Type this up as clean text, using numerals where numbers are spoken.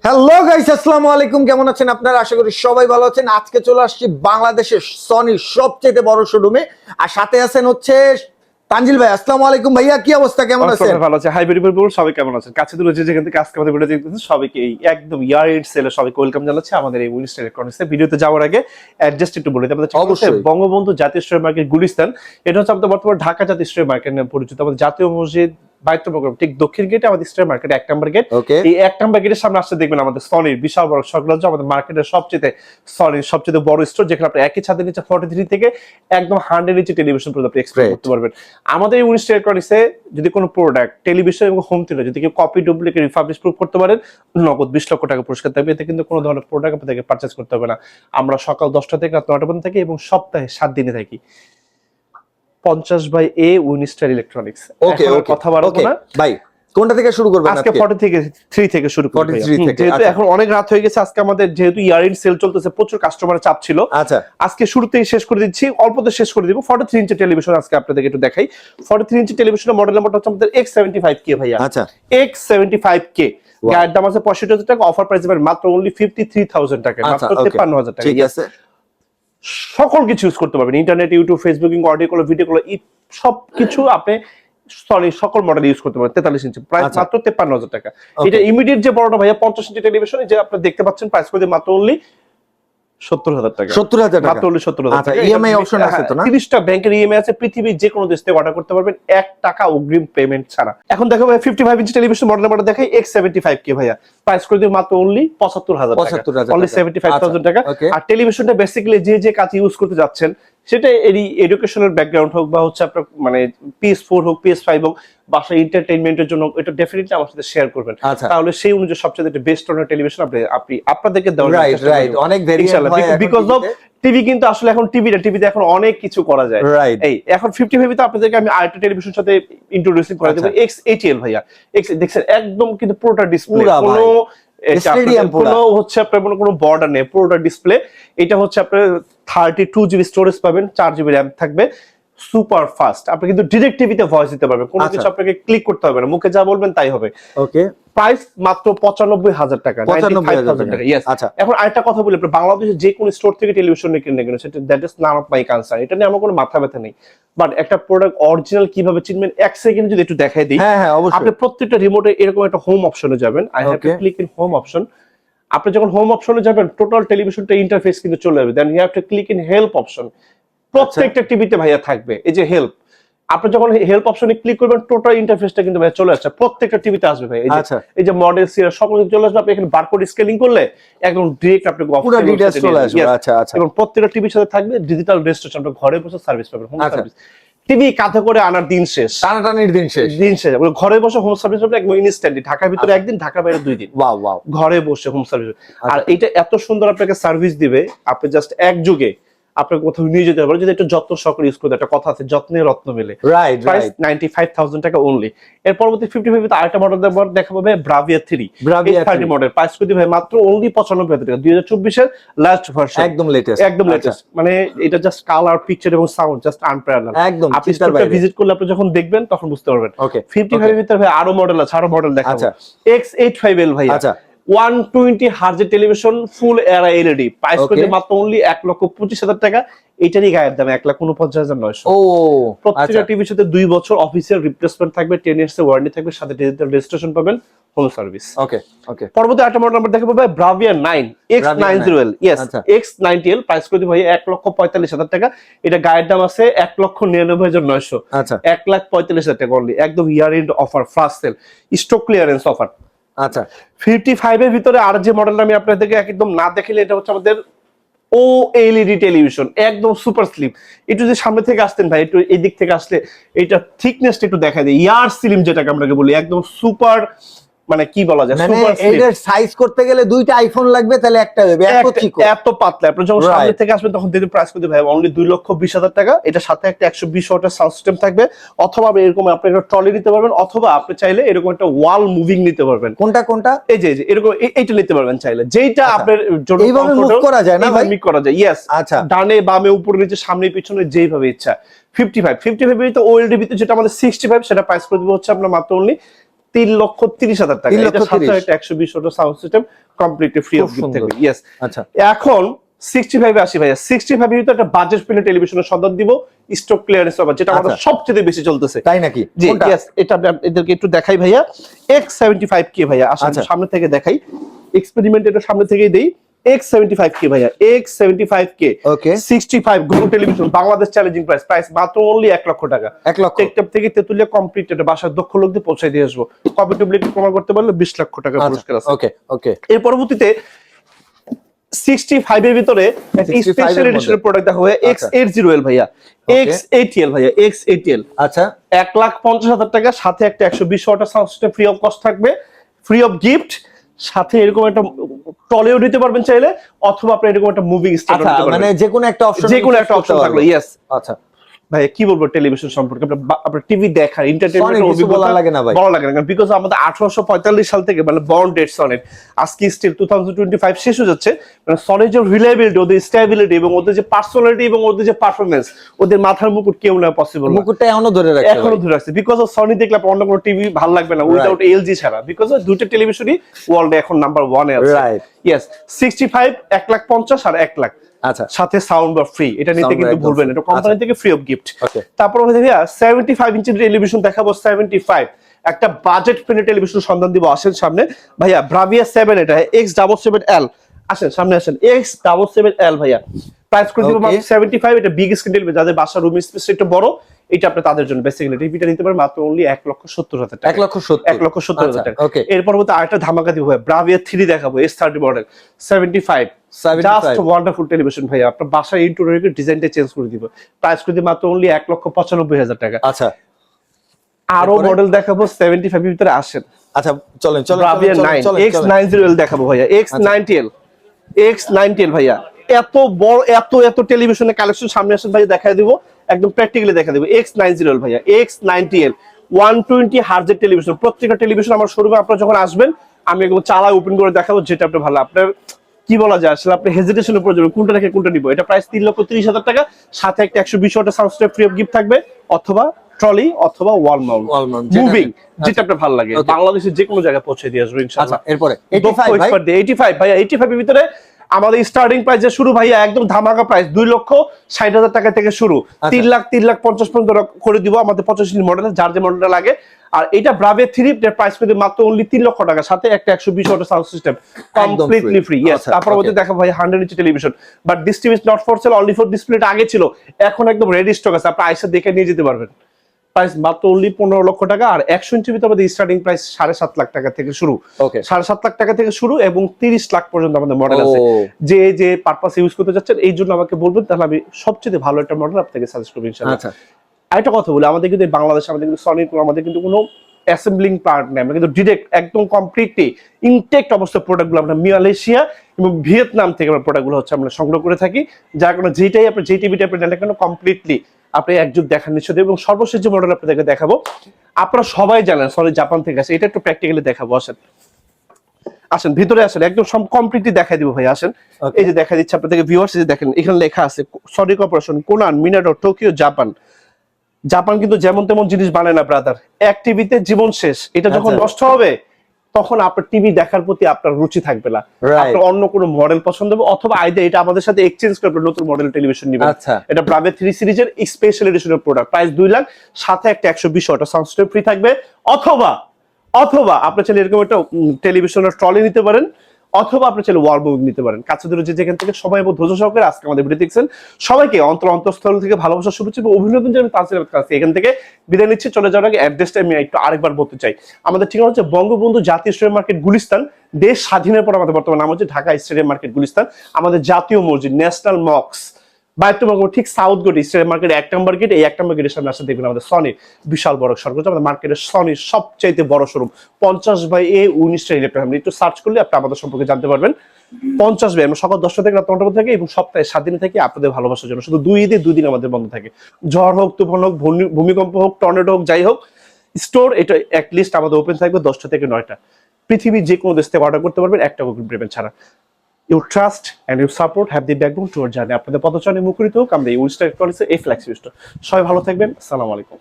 Hello guys, আসসালামু আলাইকুম। কেমন আছেন আপনারা? আশা করি সবাই ভালো আছেন। আজকে চলে আসছি বাংলাদেশের সনির সবচেয়ে বড় শোরুমে, আর সাথে আছেন হচ্ছে তানজিল ভাই। আসসালামু আলাইকুম ভাইয়া, কি অবস্থা, কেমন আছেন? ভালো আছে। হাই বিউটিফুল, সবাই কেমন আছেন? কাছে দূরে যে যেখান থেকে আজকে আমাদের ভিডিও দেখতেছেন সবাইকে এই একদম ইয়ার এন্ড সেলে সবাইকে ওয়েলকাম জানাচ্ছি আমাদের এই উইনস্টার ইলেকট্রনিক্স এর ভিডিওতে যাওয়ার আগে অ্যাড্রেসটা একটু বলে দিই। আমাদের অবশ্যই। বঙ্গবন্ধু জাতীয় স্টোর মার্কেট গুলিস্তান, এটা হচ্ছে আমাদের বর্তমানে ঢাকা জাতীয় স্টোর মার্কেট নামে পরিচিত। আমাদের জাতীয় মসজিদ বাইতুল ঠিক দক্ষিণ গেটে আমাদের স্টোর মার্কেট 1 নম্বর গেট। এই 1 নম্বর গেটের সামনে আসতে দেখবেন আমাদের সনির বিশাল বড় সংলগ্ন আমাদের মার্কেটের সবচেয়ে বড় স্টোর, যেখানে আপনি একই ছাদের নিচে 43 থেকে একদম 100 ইঞ্চি টেলিভিশন পর্যন্ত আপনি এক্সপ্লোর করতে পারবেন। আমাদের এই উইনস্টার ইলেকট্রনিক্সে যদি কোনো প্রোডাক্ট টেলিভিশন এবং হোম থিয়েটার যদি কেউ কপি ডুপ্লিকেট রিফার্বিশ প্রুফ করতে পারেন, নগদ 20 লক্ষ টাকা পুরস্কার থাকবে। এতে কিন্তু কোনো ধরনের প্রোডাক্ট আপনাদেরকে পারচেজ করতে হবে না। আমরা সকাল 10টা থেকে রাত 9টা পর্যন্ত থাকি এবং সপ্তাহে 7 দিনে থাকি। 50/A Winstar electronics. ওকে ওকে, কথা বলবো না ভাই, কোনটা থেকে শুরু করবেন? আজকে 43 থেকে শুরু করব। 43 থেকে, যেহেতু এখন অনেক রাত হয়ে গেছে, আজকে আমাদের যেহেতু ইয়ার এন্ড সেল চলতেছে, প্রচুর কাস্টমারের চাপ ছিল। আচ্ছা, আজকে শুরুতেই শেষ করে দিচ্ছি, অল্পতে শেষ করে দিব। 43 ইঞ্চি টেলিভিশন আজকে আপনাদেরকে একটু দেখাই। 43 ইঞ্চি টেলিভিশনের মডেল নাম্বারটা হচ্ছে আমাদের X75K ভাইয়া। আচ্ছা, X75K গায়ের দাম আছে 65,000 টাকা, অফার প্রাইস পাবেন মাত্র অনলি 53,000 টাকা, মাত্র 53,000 টাকা। ঠিক আছে। সকল কিছু ইউজ করতে পারবেন, internet, YouTube, Facebooking, audio call, video call, সবকিছু আপনি সকল মডেল ইউজ করতে পারবেন। 43 ইঞ্চি প্রাইস মাত্র 53,000 টাকা। এটা ইমিডিয়েট যে বড়টা ভাইয়া 50 ইঞ্চি টেলিভিশন, যে আপনি দেখতে পাচ্ছেন, প্রাইস করে মাত্র অনলি 70,000 টাকা। 70,000 টাকা, মাত্র 70,000 আচ্ছা। টাকা। ইএমআই অপশন আছে তো না? 30টা ব্যাংকের ইএমআই আছে, পৃথিবীর যে কোনো দেশ থেকে অর্ডার করতে পারবেন 1 টাকা অগ্রিম পেমেন্ট ছাড়া। এখন দেখো ভাই, 55 ইঞ্চি টেলিভিশন মডেল নাম্বারটা দেখাই, X75K ভাইয়া। প্রাইস করে দিই মাত্র অনলি 75,000 টাকা, অনলি 75,000 টাকা। আর টেলিভিশনটা বেসিক্যালি যে কাজ ইউজ করতে যাচ্ছেন, সেটা এডুকেশনাল ব্যাকগ্রাউন্ড হোক বা হচ্ছে আপনার মানে PS4 হোক, PS5 হোক, বাসায় এন্টারটেইনমেন্টের জন্য, এটা ডেফিনেটলি আমার সাথে শেয়ার করবেন। তাহলে সেই অনুযায়ী সবচেয়ে বেস্ট অন টেলিভিশন আপনি আপনাদেরকে দেওয়ার চেষ্টা করবেন। রাইট, অনেক ভেরিয়েন্ট হয় বিকজ অফ টিভি, কিন্তু আসলে এখন টিভিতে এখন অনেক কিছু করা যায়। এই এখন 55 তে আপনাদেরকে আমি আরেকটা টেলিভিশনের সাথে ইন্ট্রোডিউসিং করে দেব, X80L ভাইয়া। দেখছেন একদম কিন্তু পুরোটা ডিসপ্লে, কোনো স্টেডিয়াম পুরো হচ্ছে আপনার কোনো বর্ডার নেই, পুরোটা ডিসপ্লে। এটা হচ্ছে আপনার 32 জিবি স্টোরেজ পাবেন, 4 জিবি র্যাম থাকবে, সুপার ফাস্ট। আপনি কিন্তু ডিরেক্ট টিভিতে ভয়েস দিতে পারবেন, কোনো কিছু আপনাকে ক্লিক করতে হবে না, মুখে যা বলবেন তাই হবে। ওকে, প্রাইস মাত্র 95,000 টাকা, 95,000 টাকা। ইয়েস। আচ্ছা, এখন আরেকটা কথা বলি, আপনি বাংলাদেশের যে কোনো স্টোর থেকে টেলিভিশন কিনে কেন, সেটা that is none of my concern, এটা নিয়ে আমার কোনো মাথা ব্যথা নেই। বাট একটা প্রোডাক্ট অরিজিনাল কিভাবে চিনবেন, 1 সেকেন্ড যদি একটু দেখাই দিই। আপনি প্রত্যেকটা রিমোটে এরকম একটা হোম অপশনে যাবেন, I have to click in home option. আপনি যখন হোম অপশনে যাবেন, টোটাল টেলিভিশনটা ইন্টারফেস কিন্তু চলে যাবে। Then you have to click in help option. প্রত্যেকটা টিভিতে ভাইয়া থাকবে এই যে হেল্প। আপনি যখন হেল্প অপশনে ক্লিক করবেন, টোটাল ইন্টারফেসটা কিন্তু ভাই চলে আসছে, প্রত্যেকটা টিভিতে আসবে ভাই। এই যে মডেল সিরিয়াল সব কিছু চলে আসবে। আপনি এখানে বারকোড স্ক্যানিং করলে একদম ডাইরেক্ট আপনি পুরো ডিটেইলস চলে আসবে। আচ্ছা আচ্ছা। এবং প্রত্যেকটা টিভির সাথে থাকবে ডিজিটাল রেজিস্ট্রেশন, আপনি ঘরে বসে সার্ভিস পাবেন, হোম সার্ভিস। টিভি কাঁধে করে আনার দিন শেষ, টানাটানির দিন শেষ। ঘরে বসে হোম সার্ভিস পাবেন একদম ইনস্ট্যান্টলি। ঢাকার ভিতরে একদিন, ঢাকার বাইরে 2 দিন। ওয়াও ওয়াও, ঘরে ঘরে বসে হোম সার্ভিস। আর এটা এত সুন্দর আপনাকে সার্ভিস দিবে, আপনি জাস্ট এক যুগে আপনাকে কোথাও নিয়ে যেতে পারবেন যদি একটু যত্ন সহকারে ইউজ করতে। একটা কথা আছে, যত্নে রত্ন মেলে। রাইট প্রাইস 95,000 টাকা অনলি। এর পরবর্তী 55 তে আরেকটা মডেল দেখা পাবে, ব্রাভিয়া 3 30 মডেল। প্রাইস করে দিবে মাত্র অনলি 95,000 টাকা, 2024 এর লাস্ট ভার্সন, একদম লেটেস্ট। মানে এটা জাস্ট কালার, পিকচার এবং সাউন্ড জাস্ট আনপ্যারালাল। আপনি স্টোরটা ভিজিট করলে আপনি যখন দেখবেন তখন বুঝতে পারবেন। 55 এর ভিতরে ভাই আরো মডেল আছে, আরো মডেল দেখাবো। X85L ভাই, 120 হার্জের টেলিভিশন, ফুল এরা এলইডি। প্রাইস করে মাত্র অনলি 1,25,000 টাকা। এটারই গায়ের দাম 1,49,900। প্রত্যেকটা টিভির সাথে 2 বছর অফিসিয়াল রিপ্লেসমেন্ট থাকবে, 10 ইয়ার্স এর ওয়ারেন্টি থাকবে, সাথে ডিজিটাল রেজিস্ট্রেশন পাবেন, হোম সার্ভিস। পরবর্তী একটা মডেল নাম্বার দেখাবো ভাই, Bravia 9 X90L। Yes, X90L। Price করে ভাই 1,45,000 টাকা। এটা গায়ের দাম আছে 1,99,900। 1,45,000 টাকা অনলি, একদম year end offer, flash sale, stock clearance offer. আচ্ছা, 55 এর ভিতরে আর যে মডেলটা আমি আপনাদেরকে একদম না দেখাইলে, এটা হচ্ছে আমাদের OLED টেলিভিশন, একদম সুপার স্লিম। একটু যদি সামনে থেকে আসতেন ভাই, একটু এই দিক থেকে আসলে এটা থিকনেসটা একটু দেখা যায়, ইয়ার স্লিম যেটাকে আমরা বলি, একদম সুপার, মানে কি বলা যায়, সুপার স্লিম। এটার সাইজ করতে গেলে 2টা আইফোন লাগবে, তাহলে একটা হবে এত পাতলা। আপনি যখন সামনে থেকে আসবেন তখন দেখতে প্রাইস করতে ভাই অনলি 2,20,000 টাকা। এটা সাথে একটা 120 ওয়াটের সাউন্ড সিস্টেম থাকবে, অথবা এরকম আপনি একটা ট্রলি নিতে পারবেন, অথবা আপনি চাইলে এরকম একটা ওয়াল মুভিং নিতে পারবেন। কোনটা? এই যে এরকম এইটা নিতে পারবেন চাইলে, যেটা আপনার জন্য এইভাবে মুভ করা যায় না ভাই? মুভ করা যায়, ইয়েস। আচ্ছা, ডানে বামে উপরে নিচে সামনে পিছনে যেভাবে ইচ্ছা। 55 তো ওএলডি ভিতরে যেটা আমাদের 65, সেটা প্রাইস করে দিব হচ্ছে আপনার মাত্র অনলি 3,30,000 টাকা। এটা সাথে একটা 120 watt sound system completely free of gift থাকবে। ইয়েস। আচ্ছা, এখন 65 এ আসি ভাইয়া। 65 এর ভিতরে একটা বাজেট ফ্রেন্ডলি টেলিভিশনের সন্ধান দিব, স্টক ক্লিয়ারেন্স অফার, যেটা আমাদের সবচেয়ে বেশি চলতেছে। তাই নাকি? জি, ইয়েস। এটা এদেরকে একটু দেখাই ভাইয়া। X75K ভাইয়া, আসলে সামনে থেকে দেখাই, এক্সপেরিমেন্ট এটা সামনে থেকেই দেই। X75K ভাইয়া, X75K, ওকে, 65 Google television, Bangladesh challenging price মাত্র অনলি 1 লক্ষ টাকা। 1 লক্ষ টেকটপ থেকে তেতুলিয়া কমপ্লিট এটা বাসার দক্ষ লোক দিয়ে পৌঁছাই দিয়ে আসবো। কম্পিটিবিলিটি প্রমাণ করতে পারলে 20 লক্ষ টাকা পুরস্কার আছে। ওকে ওকে। এর পরবর্তীতে 65 এর ভিতরে একটা স্পেশাল এডিশনের প্রোডাক্ট দেখা হয়, X80L ভাইয়া, X80L ভাইয়া, X80L। আচ্ছা, 1,50,000 টাকা, সাথে একটা 120 ওয়াটের sound system free of cost থাকবে, ফ্রি অফ গিফট। সাথে এরকম একটা টলেও নিতে পারবেন চাইলে, অথবা আপনি এরকম একটা মুভিং স্ট্যান্ড নিতে পারবেন, মানে যে কোনো একটা অপশন থাকলো। ইয়েস। আচ্ছা ভাই কি বলবো টেলিভিশন সম্পর্কে, আপনার টিভি দেখা এন্টারটেইনমেন্ট অভিজ্ঞতা বলা লাগে না ভাই, বলা লাগে না, বিকজ আমাদের 1845 সাল থেকে মানে বর্ন ডেট সনির, আজকে স্টিল 2025 শেষ হয়ে যাচ্ছে, মানে সনির যে রিলায়েবিলিটি, ওদের স্টেবিলিটি এবং ওদের যে পার্সোনালিটি এবং ওদের যে পারফরম্যান্স, ওদের মাথার মুকুট কেউ না পসিবল, মুকুটটা এখনো ধরে রাখছে, বিকজ অফ সনি দেখলে অন্য কোনো টিভি ভালো লাগবে না উইদাউট এলজি ছাড়া, বিকজ অফ দুটো টেলিভিশনই ওয়ার্ল্ডে এখন নাম্বার 1 এ আছে। ইয়েস। 65 1,50,000 আর 1 লাখ। আচ্ছা, সাথে সাউন্ড বার ফ্রি, এটা নিতে কিন্তু ভুলবেন না, এটা কোম্পানি থেকে ফ্রি অফ গিফট। তারপর ভাইয়া 75 ইঞ্চি টেলিভিশন দেখাবো, 75 একটা বাজেট ফ্রেন্ডলি টেলিভিশন সন্ধান দিব। আসেন সামনে ভাইয়া, ব্রাভিয়া 7 এটা, X77L, আসেন সামনে আসেন, X77L ভাইয়া, প্রাইস করে দিব মাত্র 75। এটা বিগ স্ক্রিন টেলিভিশন, যাদের বাসার রুম স্পেস একটু বড়, এটা আপনি তাদের জন্য বেসিক্যালি টিভিটা নিতে পারেন মাত্র অনলি 1,70,000 টাকা। 1,70,000 টাকা। এর পরবর্তী আরেকটা ধামাকা দিব ভাই, ব্রাভিয়া 3 দেখাবো, S30 model, 75, just wonderful television ভাইয়া, আপনার বাসার ইন্টেরিয়রের ডিজাইনটা চেঞ্জ করে দিব, প্রাইস করে দিব মাত্র অনলি 1,95,000 টাকা। আচ্ছা, আরো মডেল দেখাবো 75 এর ভিতরে, আসেন। আচ্ছা চলেন ব্রাভিয়া 9, X90L দেখাবো ভাইয়া, X90L ভাইয়া, এত বড় এত টেলিভিশনের কালেকশন সামনে আসেন ভাই, দেখাই দিব একদম প্র্যাকটিক্যালি দেখা দিব। X90L ভাইয়া, X90L 120 হার্জের টেলিভিশন, প্রত্যেকটা টেলিভিশন আমার শোরুমে আপনারা যখন আসবেন আমি একদম চালা ওপেন করে দেখাবো, যেটা আপনার ভালো, আপনার কি বলা যায় আসলে, আপনি হেজিটেশনের উপর যাবেন কোনটা রেখে কোনটা নিব। এটা প্রাইস 3,30,000 টাকা, সাথে একটা 120 ওয়াটের sound system free of gift থাকবে, অথবা ট্রলি অথবা ওয়াল মাউন্ট মুভিং, যেটা আপনার ভালো লাগে, বাংলাদেশের যে কোনো জায়গায় পৌঁছে দিয়ে আসবে ইনশাআল্লাহ। এরপরে 85 ভাইয়া, 85 এর ভিতরে আমাদের স্টার্টিং প্রাইস যে শুরু ভাইয়া, একদম ধামাকা প্রাইস, 2,60,000 টাকা থেকে শুরু, 3,50,000 পর্যন্ত করে দিব আমাদের 85 মডেল, যার যে মডেলটা লাগে। আর এটা ব্রাভিয়া 3 এর প্রাইস করে মাত্র অনলি 3 লক্ষ টাকা, সাথে একটা 120 ওয়াটের sound system completely free. Yes. তারপর আমাদের দেখা ভাই 100 ইঞ্চি television, but this TV is not for sale, only for display. এটা আগে ছিল, এখন একদম রেডি স্টক আছে, আপনি আইসা দেখে নিয়ে যেতে পারবেন। প্রাইস মাত্র অনলি 15 লক্ষ টাকা। আর 100 ইঞ্চি ভিতরে আমাদের স্টার্টিং প্রাইস 7.5 লাখ টাকা থেকে শুরু, 7.5 লাখ টাকা থেকে শুরু, এবং 30 লাখ পর্যন্ত আমাদের মডেল আছে। যে পারপাস ইউজ করতে যাচ্ছেন এই জন্য আমাকে বলবেন, তাহলে আমি সবচেয়ে ভালো একটা মডেল আপনাকে সাজেস্ট করব ইনশাআল্লাহ। আচ্ছা, আরেকটা কথা বলি, আমাদের কিন্তু বাংলাদেশে আমাদের কিন্তু সনি, আমাদের কিন্তু কোনো অ্যাসেম্বলিং পার্ট নেই, আমরা কিন্তু ডিরেক্ট একদম কমপ্লিটলি ইনটেক্ট অবস্থায় প্রোডাক্টগুলো আমরা মালয়েশিয়া এবং ভিয়েতনাম থেকে আমরা প্রোডাক্টগুলো হচ্ছে আমরা সংগ্রহ করে থাকি, যার কারণে যেটাই আপনি যে টিভিটা আপনি নেন কেন কমপ্লিটলি আপনি একযুগ দেখার নিশ্চয়। এবং সর্বশেষ যে মডেল আপনাদেরকে দেখাবো, আপনারা সবাই জানেন সনি জাপান থেকে আসে, এটা একটু প্র্যাকটিক্যালি দেখাবো। আসেন ভিতরে আসেন, একদম সব কমপ্লিটলি দেখাই দিব ভাই। আসেন, এই যে দেখা দিচ্ছে আপনাদেরকে ভিউয়ার্স, যে দেখেন এখানে লেখা আছে Sony corporation, Conan, Minato, Tokyo, Japan. Japan কিন্তু যেমন তেমন জিনিস বানায় না ব্রাদার, এক টিভিতে জীবন শেষ, এটা যখন নষ্ট হবে তখন আপনার টিভি দেখার প্রতি আপনার রুচি থাকবে না, আপনার অন্য কোনো মডেল পছন্দ হবে, অথবা আইদার এটা আমাদের সাথে এক্সচেঞ্জ করে নতুন মডেল টেলিভিশন নেবেন। এটা ব্রাভিয়া 3 সিরিজের স্পেশাল এডিশনের প্রোডাক্ট, প্রাইস 2 লাখ, সাথে একটা 120 ওয়াটের সাউন্ড সিস্টেম ফ্রি থাকবে। অথবা আপনি চাইলে এরকম একটা টেলিভিশনের ট্রলি নিতে পারেন, অথবা আপনি চাইলে ওয়াল মুভিং নিতে পারেন। কাছে দূরে যেখান থেকে সবাই এবং ধৈর্য সহকারে আজকে আমাদের ভিডিও দেখছেন, সবাইকে অন্তঃস্থল থেকে ভালোবাসা, শুভেচ্ছা এবং অভিনন্দন জানাই। তানজিল কাছে এখান থেকে বিদায় নিচ্ছি। চলে যাওয়ার আগে অ্যাড্রেসটা আমি একটু আরেকবার বলতে চাই। আমাদের ঠিকানা হচ্ছে বঙ্গবন্ধু জাতীয় স্টেডিয়াম মার্কেট, গুলিস্তান। দেশ স্বাধীনের পর আমাদের বর্তমান নাম হচ্ছে ঢাকা স্টেডিয়াম মার্কেট, গুলিস্তান। আমাদের জাতীয় মসজিদ ন্যাশনাল মক্স ঠিক সাউথ গেট স্টেডিয়াম মার্কেট 1 নম্বর গেট, এই 1 নম্বর গেটের সামনে আসলে দেখবেন আমাদের সনির বিশাল বড় সরগোজ, আমাদের মার্কেটের সনির সবচাইতে বড় শোরুম 50/A19 ইলেকট্রনিক। একটু সার্চ করলে আপনি আমাদের সম্পর্কে জানতে পারবেন। 50/A আমরা সকাল 10টা থেকে রাত 9টা পর্যন্ত থাকি, এবং সপ্তাহে 7 দিন থাকি আপনাদের ভালোবাসার জন্য। শুধু 2 ঈদে 2 দিন আমাদের বন্ধ থাকে, ঝড় হোক, তুফান হোক, ভূমিকম্প হোক, টর্নেডো হোক, যাই হোক, স্টোর এটা অ্যাটলিস্ট আমাদের ওপেন থাকবে 10টা থেকে 9টা। পৃথিবীর যে কোনো দেশ থেকে অর্ডার করতে পারবেন, একটা বুকিং পেমেন্ট ছাড়া। Your trust and your support have the backbone to our journey. আপনাদের পদচারণে মুখরিত হোক আমরা এই উইস্টার ইলেকট্রনিক্সের এই ফ্ল্যাগশিপ স্টোর। সবাই ভালো থাকবেন। আসসালামু আলাইকুম।